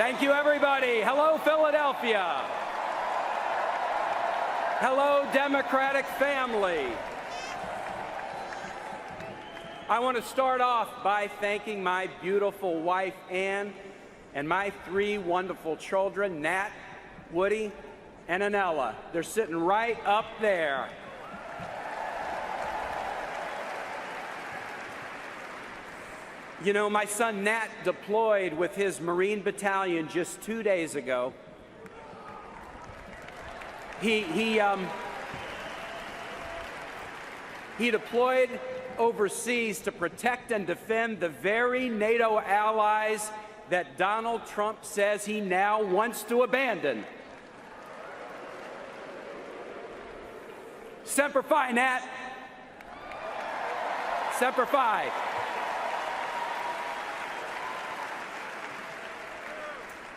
Thank you, everybody. Hello, Philadelphia. Hello, Democratic family. I want to start off by thanking my beautiful wife, Ann, and my 3 wonderful children, Nat, Woody, and Anella. They're sitting right up there. You know, my son Nat deployed with his Marine Battalion just 2 days ago. He deployed overseas to protect and defend the very NATO allies that Donald Trump says he now wants to abandon. Semper Fi, Nat. Semper Fi.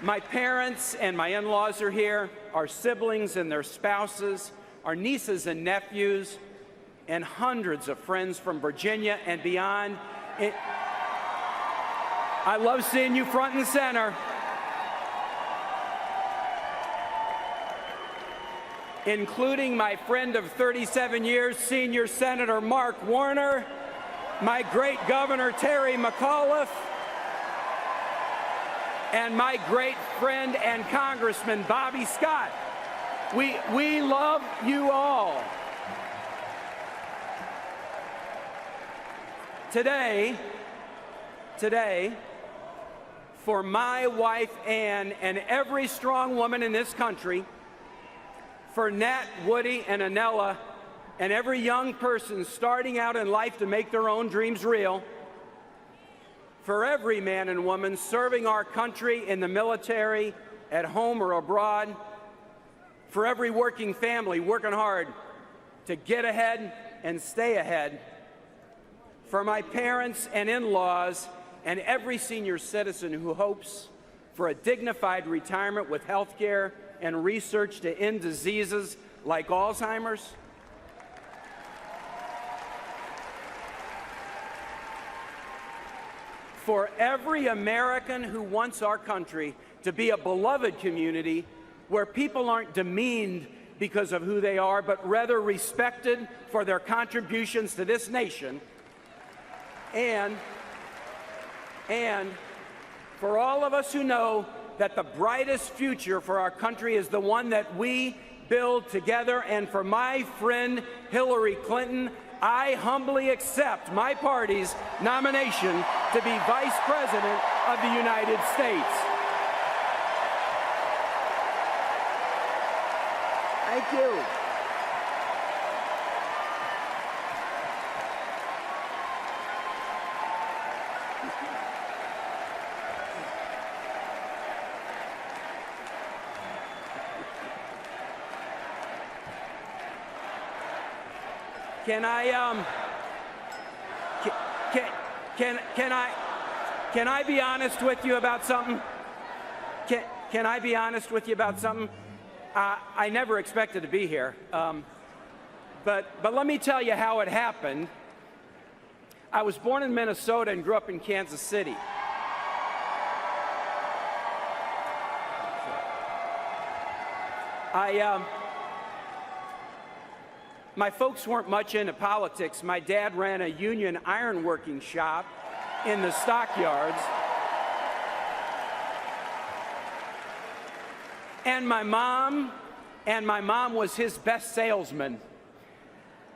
My parents and my in-laws are here, our siblings and their spouses, our nieces and nephews, and hundreds of friends from Virginia and beyond. I love seeing you front and center. Including my friend of 37 years, Senior Senator Mark Warner, my great Governor Terry McAuliffe, and my great friend and Congressman Bobby Scott. We love you all. Today, for my wife Ann and every strong woman in this country, for Nat, Woody, and Anella, and every young person starting out in life to make their own dreams real, for every man and woman serving our country in the military, at home or abroad, for every working family working hard to get ahead and stay ahead, for my parents and in-laws and every senior citizen who hopes for a dignified retirement with health care and research to end diseases like Alzheimer's. For every American who wants our country to be a beloved community where people aren't demeaned because of who they are, but rather respected for their contributions to this nation. And for all of us who know that the brightest future for our country is the one that we build together, and for my friend Hillary Clinton, I humbly accept my party's nomination to be Vice President of the United States. Thank you. Can I be honest with you about something? Can I be honest with you about something? I never expected to be here, but let me tell you how it happened. I was born in Minnesota and grew up in Kansas City. My folks weren't much into politics. My dad ran a union ironworking shop in the stockyards. And my mom was his best salesman.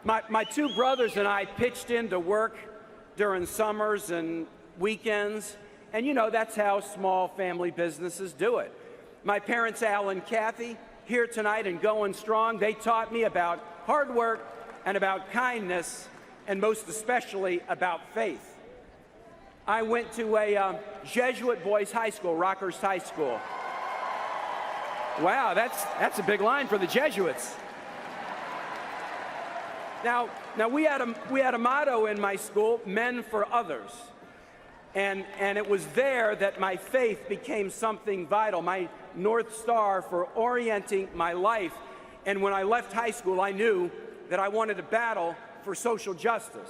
My 2 brothers and I pitched in to work during summers and weekends. And you know, that's how small family businesses do it. My parents, Al and Kathy, here tonight and going strong, they taught me about hard work and about kindness, and most especially about faith. I went to a Jesuit boys' high school, Rockhurst High School. Wow, that's a big line for the Jesuits. Now we had a motto in my school, men for others. And it was there that my faith became something vital, my North Star for orienting my life. And when I left high school, I knew that I wanted to battle for social justice.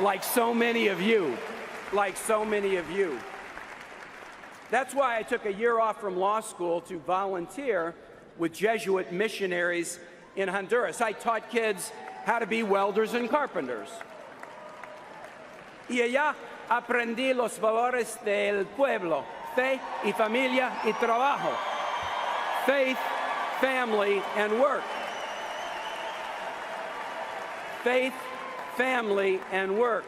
Like so many of you. That's why I took a year off from law school to volunteer with Jesuit missionaries in Honduras. I taught kids how to be welders and carpenters. Y allá aprendí los valores del pueblo, fe y familia y trabajo, faith, family, and work. Faith, family, and work.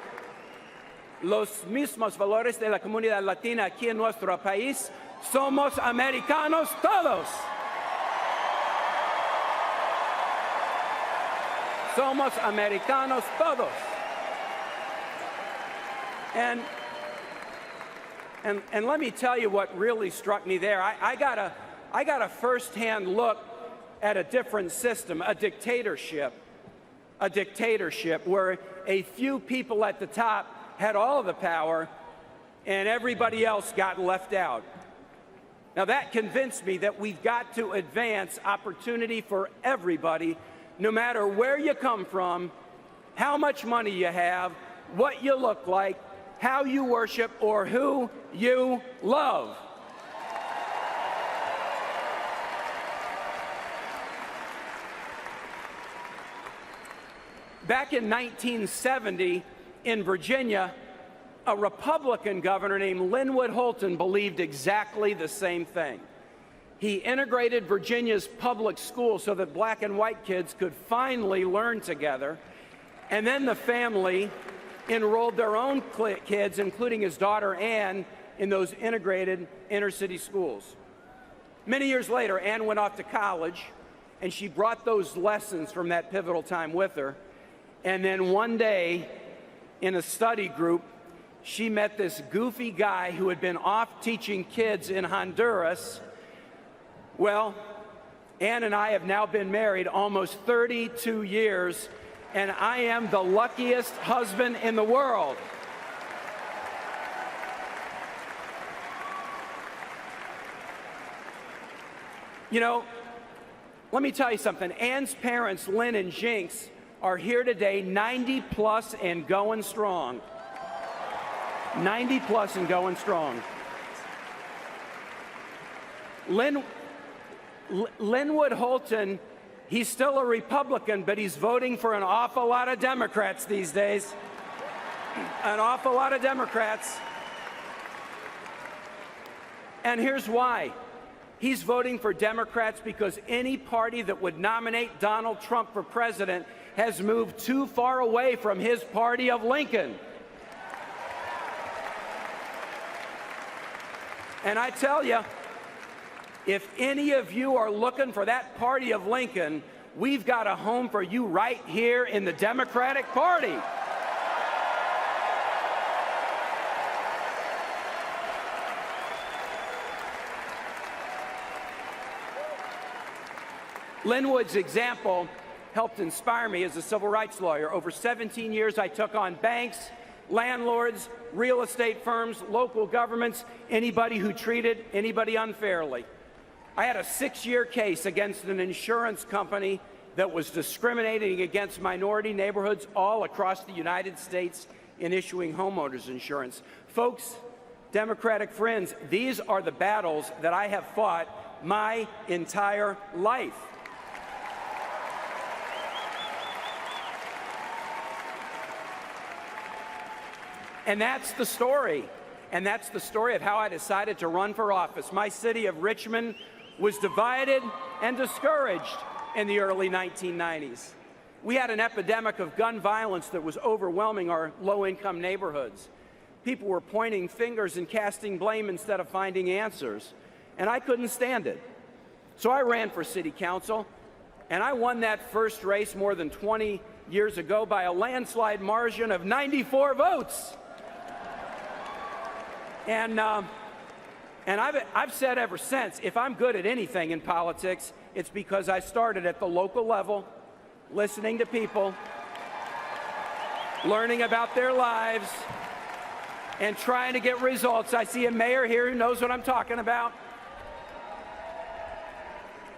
Los mismos valores de la comunidad latina aquí en nuestro país. Somos americanos todos. Somos americanos todos. And let me tell you what really struck me there. I got a first-hand look at a different system, a dictatorship where a few people at the top had all of the power and everybody else got left out. Now that convinced me that we've got to advance opportunity for everybody, no matter where you come from, how much money you have, what you look like, how you worship, or who you love. Back in 1970, in Virginia, a Republican governor named Linwood Holton believed exactly the same thing. He integrated Virginia's public schools so that black and white kids could finally learn together, and then the family enrolled their own kids, including his daughter Anne, in those integrated inner-city schools. Many years later, Anne went off to college, and she brought those lessons from that pivotal time with her. And then one day, in a study group, she met this goofy guy who had been off teaching kids in Honduras. Well, Anne and I have now been married almost 32 years, and I am the luckiest husband in the world. You know, let me tell you something. Anne's parents, Lynn and Jinx, are here today, 90 plus and going strong. 90 plus and going strong. Linwood Holton, he's still a Republican, but he's voting for an awful lot of Democrats these days. An awful lot of Democrats. And here's why. He's voting for Democrats because any party that would nominate Donald Trump for president has moved too far away from his party of Lincoln. And I tell you, if any of you are looking for that party of Lincoln, we've got a home for you right here in the Democratic Party. Linwood's example helped inspire me as a civil rights lawyer. Over 17 years, I took on banks, landlords, real estate firms, local governments, anybody who treated anybody unfairly. I had a 6-year case against an insurance company that was discriminating against minority neighborhoods all across the United States in issuing homeowners insurance. Folks, Democratic friends, these are the battles that I have fought my entire life. And that's the story. And that's the story of how I decided to run for office. My city of Richmond was divided and discouraged in the early 1990s. We had an epidemic of gun violence that was overwhelming our low-income neighborhoods. People were pointing fingers and casting blame instead of finding answers. And I couldn't stand it. So I ran for city council, and I won that first race more than 20 years ago by a landslide margin of 94 votes. And I've said ever since, if I'm good at anything in politics, it's because I started at the local level, listening to people, learning about their lives, and trying to get results. I see a mayor here who knows what I'm talking about.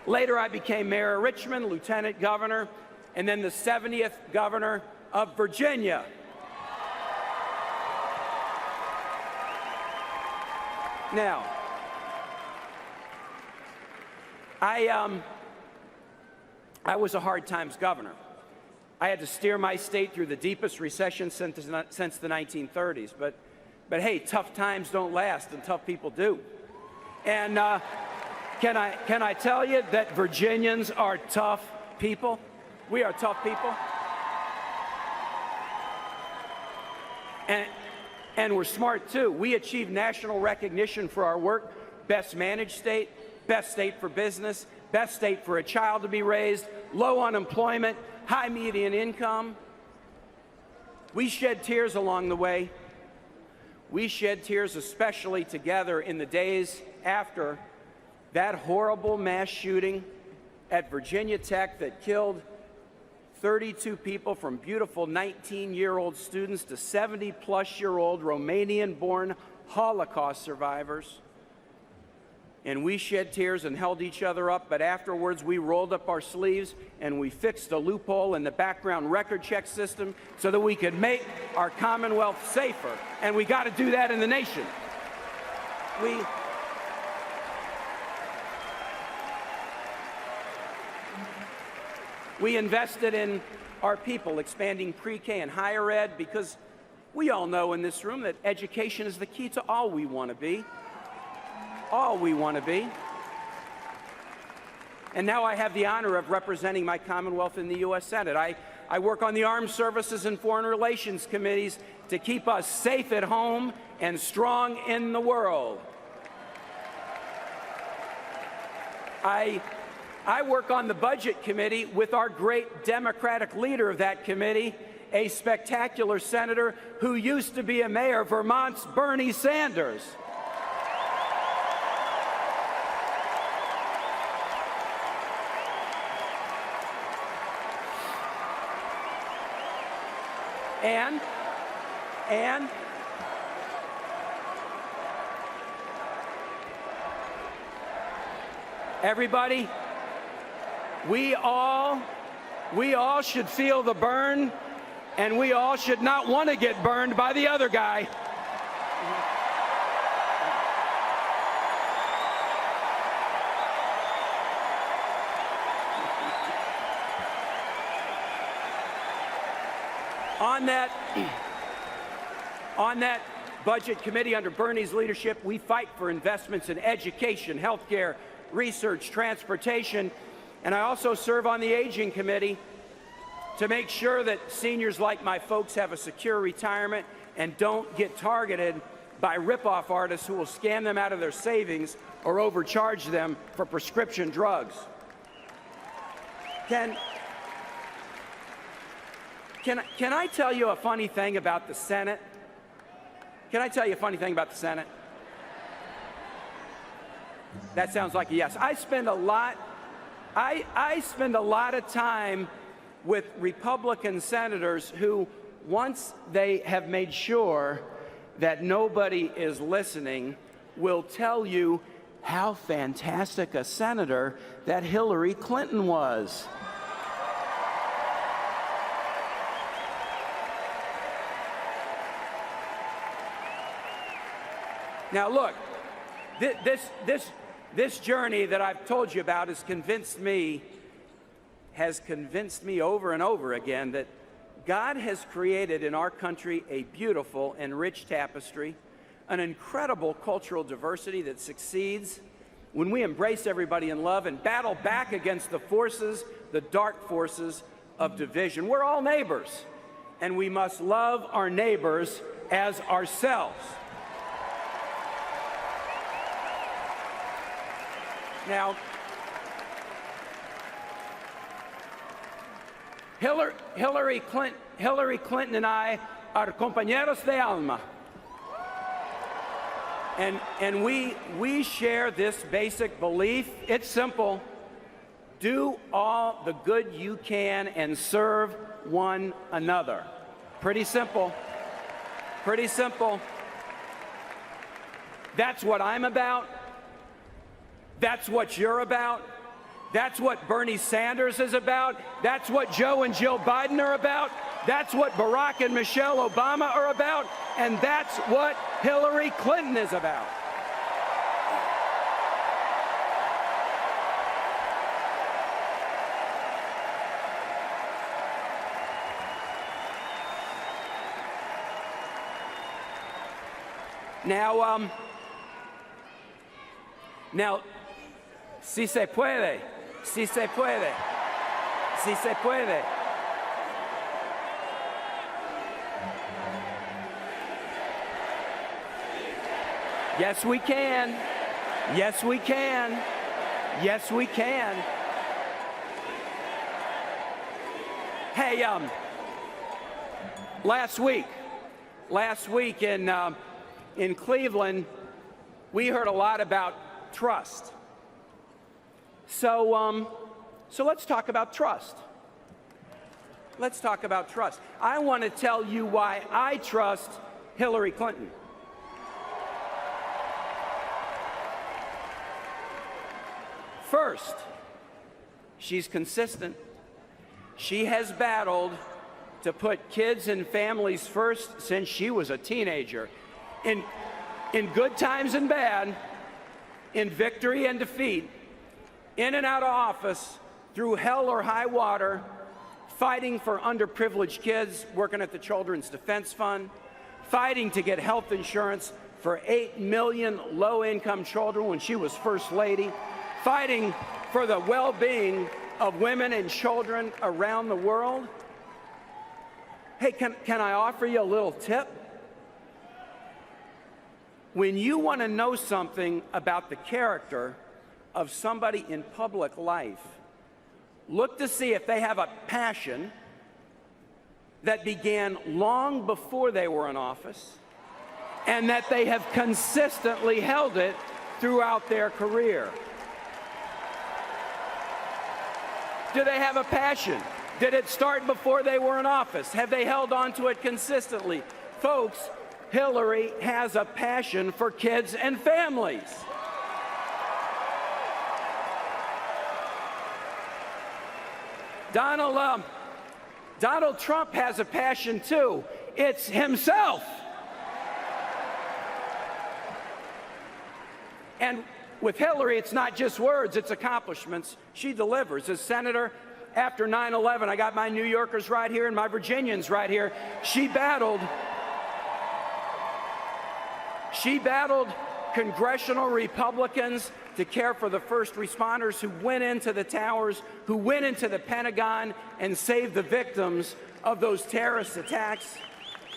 Later, I became mayor of Richmond, lieutenant governor, and then the 70th governor of Virginia. Now, I was a hard times governor. I had to steer my state through the deepest recession since the 1930s. But hey, tough times don't last, and tough people do. And can I tell you that Virginians are tough people? We are tough people. And we're smart, too. We achieve national recognition for our work. Best managed state, best state for business, best state for a child to be raised, low unemployment, high median income. We shed tears along the way. We shed tears especially together in the days after that horrible mass shooting at Virginia Tech that killed 32 people, from beautiful 19-year-old students to 70-plus-year-old Romanian-born Holocaust survivors. And we shed tears and held each other up, but afterwards we rolled up our sleeves and we fixed a loophole in the background record check system so that we could make our Commonwealth safer. And we got to do that in the nation. We invested in our people, expanding pre-K and higher ed, because we all know in this room that education is the key to all we want to be. All we want to be. And now I have the honor of representing my Commonwealth in the U.S. Senate. I work on the Armed Services and Foreign Relations Committees to keep us safe at home and strong in the world. I work on the Budget Committee with our great Democratic leader of that committee, a spectacular senator who used to be a mayor, Vermont's Bernie Sanders. And everybody, we all should feel the burn, and we all should not want to get burned by the other guy. On that Budget Committee under Bernie's leadership, we fight for investments in education, healthcare, research, transportation, and I also serve on the Aging Committee to make sure that seniors like my folks have a secure retirement and don't get targeted by rip-off artists who will scam them out of their savings or overcharge them for prescription drugs. Can I tell you a funny thing about the Senate? Can I tell you a funny thing about the Senate? That sounds like a yes. I spend a lot of time with Republican senators who, once they have made sure that nobody is listening, will tell you how fantastic a senator that Hillary Clinton was. Now look, this journey that I've told you about has convinced me over and over again that God has created in our country a beautiful and rich tapestry, an incredible cultural diversity that succeeds when we embrace everybody in love and battle back against the forces, the dark forces of division. We're all neighbors, and we must love our neighbors as ourselves. Now, Hillary Clinton and I are compañeros de alma. And we share this basic belief. It's simple. Do all the good you can and serve one another. Pretty simple. Pretty simple. That's what I'm about. That's what you're about. That's what Bernie Sanders is about. That's what Joe and Jill Biden are about. That's what Barack and Michelle Obama are about. And that's what Hillary Clinton is about. Now, si se puede, si se puede, si se puede. Yes, we can. Yes, we can. Yes, we can. Hey, last week in Cleveland, we heard a lot about trust. So let's talk about trust. Let's talk about trust. I want to tell you why I trust Hillary Clinton. First, she's consistent. She has battled to put kids and families first since she was a teenager. In good times and bad, in victory and defeat, in and out of office, through hell or high water, fighting for underprivileged kids, working at the Children's Defense Fund, fighting to get health insurance for 8 million low-income children when she was First Lady, fighting for the well-being of women and children around the world. Hey, can I offer you a little tip? When you want to know something about the character of somebody in public life, look to see if they have a passion that began long before they were in office and that they have consistently held it throughout their career. Do they have a passion? Did it start before they were in office? Have they held on to it consistently? Folks, Hillary has a passion for kids and families. Donald Trump has a passion too. It's himself. And with Hillary, it's not just words, it's accomplishments. She delivers. As senator, after 9/11, I got my New Yorkers right here and my Virginians right here. She battled congressional Republicans to care for the first responders who went into the towers, who went into the Pentagon and saved the victims of those terrorist attacks.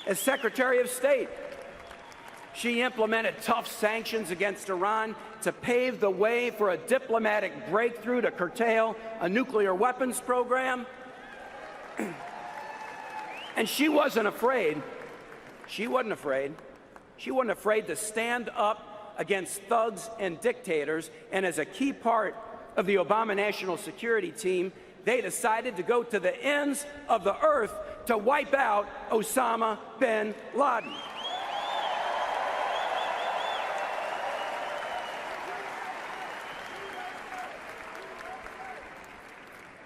As Secretary of State, she implemented tough sanctions against Iran to pave the way for a diplomatic breakthrough to curtail a nuclear weapons program. And she wasn't afraid. She wasn't afraid. She wasn't afraid to stand up against thugs and dictators. And as a key part of the Obama National Security Team, they decided to go to the ends of the earth to wipe out Osama bin Laden.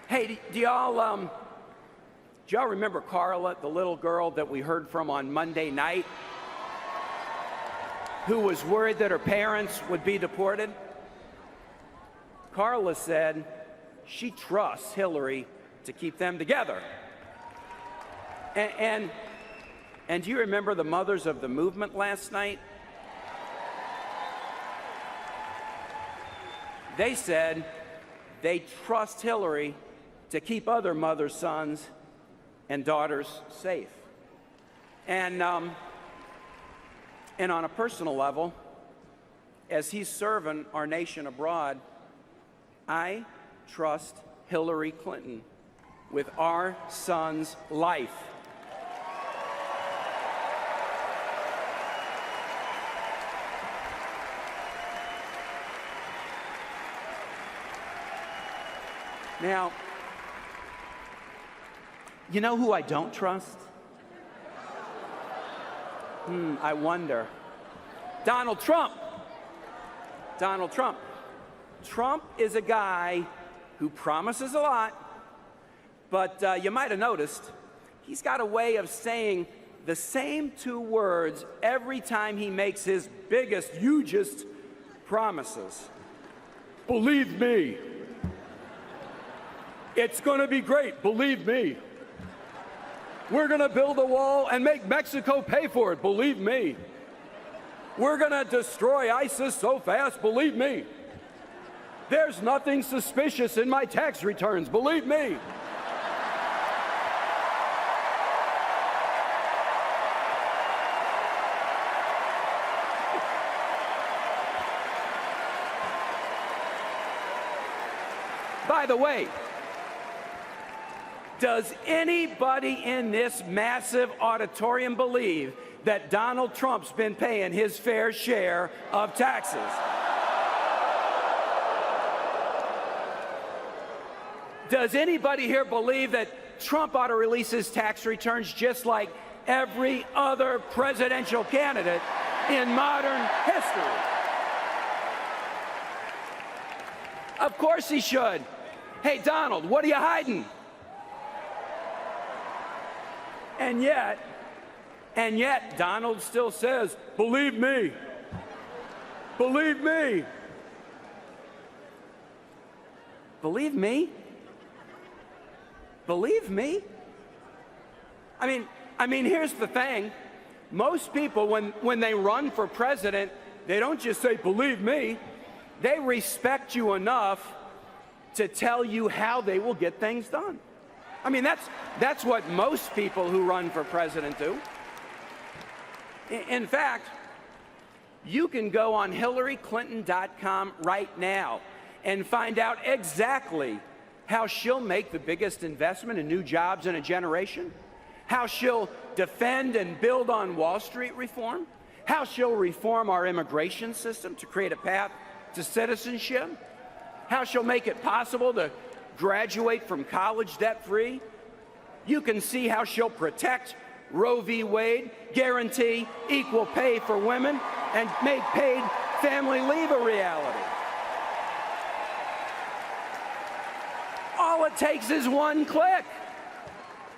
Hey, do y'all remember Carla, the little girl that we heard from on Monday night, who was worried that her parents would be deported? Carla said she trusts Hillary to keep them together. And do you remember the mothers of the movement last night? They said they trust Hillary to keep other mothers, sons, and daughters safe. And on a personal level, as he's serving our nation abroad, I trust Hillary Clinton with our son's life. Now, you know who I don't trust? I wonder. Donald Trump. Donald Trump. Trump is a guy who promises a lot, but you might have noticed he's got a way of saying the same two words every time he makes his biggest, hugest promises. Believe me. It's going to be great, believe me. We're going to build a wall and make Mexico pay for it, believe me. We're going to destroy ISIS so fast, believe me. There's nothing suspicious in my tax returns, believe me. By the way, does anybody in this massive auditorium believe that Donald Trump's been paying his fair share of taxes? Does anybody here believe that Trump ought to release his tax returns just like every other presidential candidate in modern history? Of course he should. Hey, Donald, what are you hiding? And yet, Donald still says, believe me. Believe me. Believe me? Believe me? I mean, here's the thing. Most people, when they run for president, they don't just say, believe me. They respect you enough to tell you how they will get things done. I mean, that's what most people who run for president do. In fact, you can go on HillaryClinton.com right now and find out exactly how she'll make the biggest investment in new jobs in a generation, how she'll defend and build on Wall Street reform, how she'll reform our immigration system to create a path to citizenship, how she'll make it possible to graduate from college debt-free. You can see how she'll protect Roe v. Wade, guarantee equal pay for women, and make paid family leave a reality. All it takes is one click.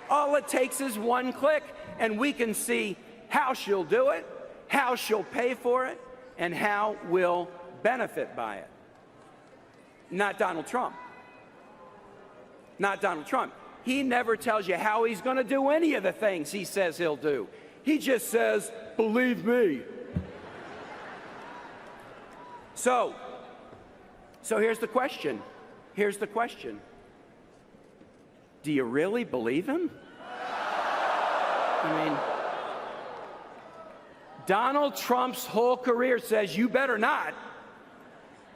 All it takes is one click, and we can see how she'll do it, how she'll pay for it, and how we'll benefit by it. Not Donald Trump. Not Donald Trump. He never tells you how he's going to do any of the things he says he'll do. He just says, believe me. So here's the question. Here's the question. Do you really believe him? I mean, Donald Trump's whole career says you better not.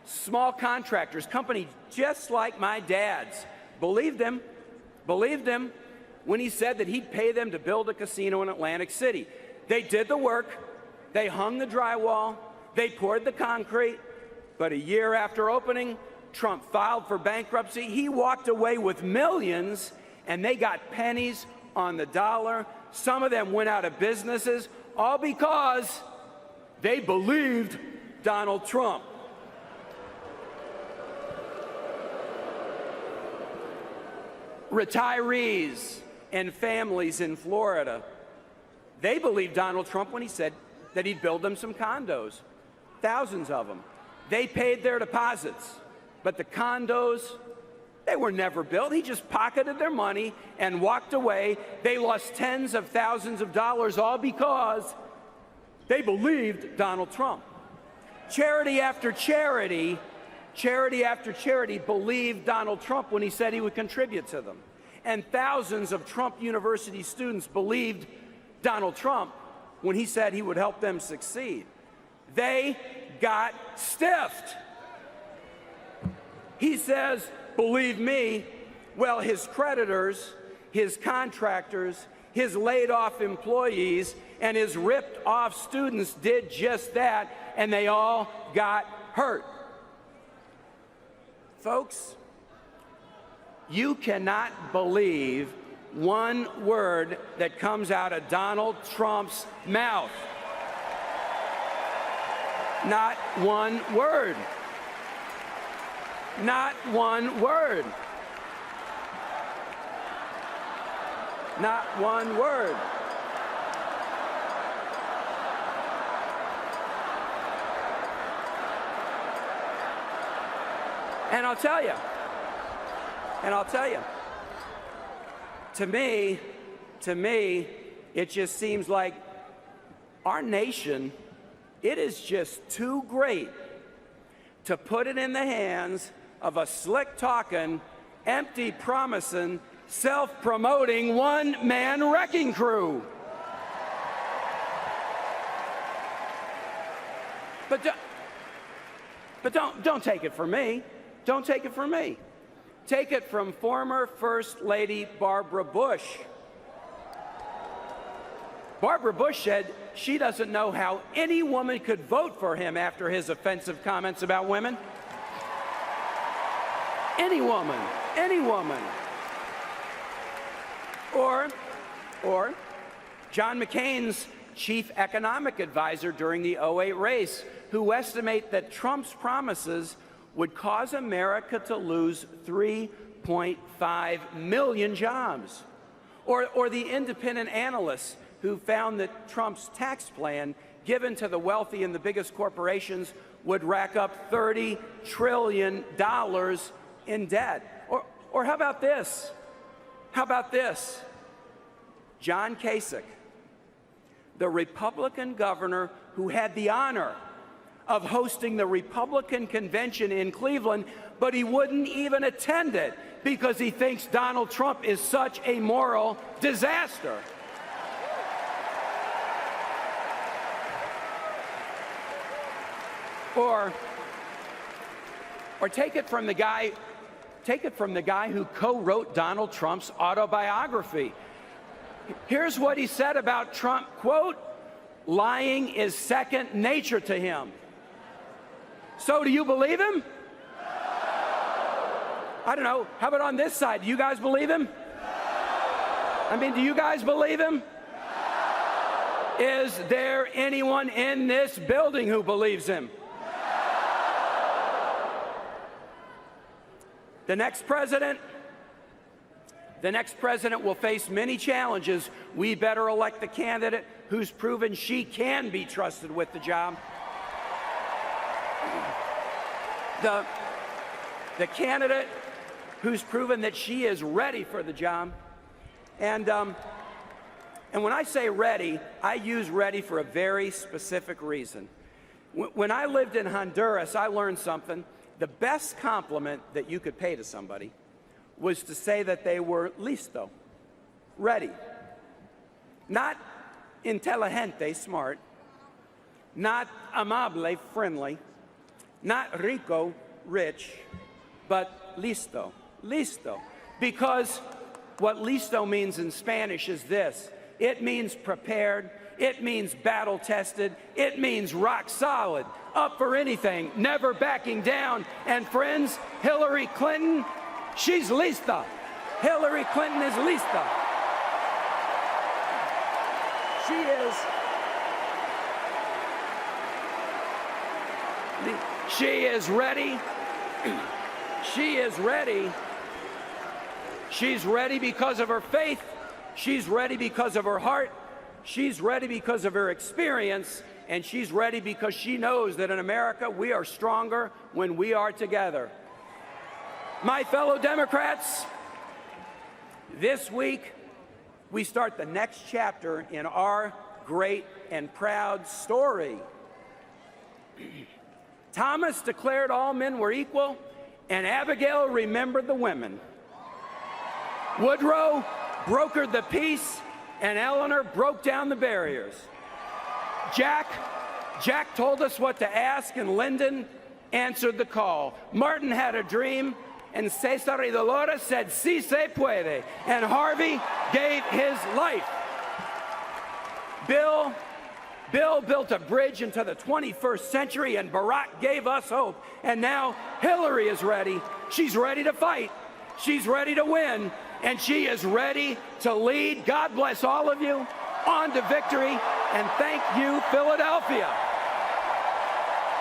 Small contractors, companies just like my dad's, believed him when he said that he'd pay them to build a casino in Atlantic City. They did the work, they hung the drywall, they poured the concrete, but a year after opening, Trump filed for bankruptcy. He walked away with millions, and they got pennies on the dollar. Some of them went out of businesses, all because they believed Donald Trump. Retirees and families in Florida, they believed Donald Trump when he said that he'd build them some condos, thousands of them. They paid their deposits, but the condos, they were never built. He just pocketed their money and walked away. They lost tens of thousands of dollars, all because they believed Donald Trump. Charity after charity believed Donald Trump when he said he would contribute to them. And thousands of Trump University students believed Donald Trump when he said he would help them succeed. They got stiffed. He says, believe me. Well, his creditors, his contractors, his laid-off employees, and his ripped-off students did just that, and they all got hurt. Folks, you cannot believe one word that comes out of Donald Trump's mouth. Not one word. Not one word. Not one word. And I'll tell you, to me, it just seems like our nation it is just too great to put it in the hands of a slick-talking, empty-promising, self-promoting, one-man wrecking crew. But don't take it from me. Don't take it from me. Take it from former First Lady Barbara Bush. Barbara Bush said she doesn't know how any woman could vote for him after his offensive comments about women. Any woman, any woman. Or John McCain's chief economic advisor during the '08 race, who estimate that Trump's promises would cause America to lose 3.5 million jobs. Or the independent analysts who found that Trump's tax plan given to the wealthy and the biggest corporations would rack up $30 trillion in debt. Or how about this? How about this? John Kasich, the Republican governor who had the honor of hosting the Republican convention in Cleveland, but he wouldn't even attend it because he thinks Donald Trump is such a moral disaster. Or take it from the guy who co-wrote Donald Trump's autobiography. Here's what he said about Trump, quote, "Lying is second nature to him." So do you believe him? No. I don't know. How about on this side? Do you guys believe him? No. I mean, do you guys believe him? No. Is there anyone in this building who believes him? No. The next president will face many challenges. We better elect the candidate who's proven she can be trusted with the job. The candidate who's proven that she is ready for the job. And when I say ready, I use ready for a very specific reason. When I lived in Honduras, I learned something. The best compliment that you could pay to somebody was to say that they were listo, ready. Not inteligente, smart. Not amable, friendly. Not rico, rich, but listo, listo. Because what listo means in Spanish is this. It means prepared, it means battle-tested, it means rock solid, up for anything, never backing down. And friends, Hillary Clinton, she's lista. Hillary Clinton is lista. She is. She is ready. She is ready. She's ready because of her faith. She's ready because of her heart. She's ready because of her experience. And she's ready because she knows that in America we are stronger when we are together. My fellow Democrats, this week we start the next chapter in our great and proud story. Thomas declared all men were equal, and Abigail remembered the women. Woodrow brokered the peace, and Eleanor broke down the barriers. Jack told us what to ask, and Lyndon answered the call. Martin had a dream, and Cesar y Dolores said, "Si se puede," and Harvey gave his life. Bill built a bridge into the 21st century, and Barack gave us hope. And now Hillary is ready. She's ready to fight. She's ready to win. And she is ready to lead. God bless all of you. On to victory. And thank you, Philadelphia.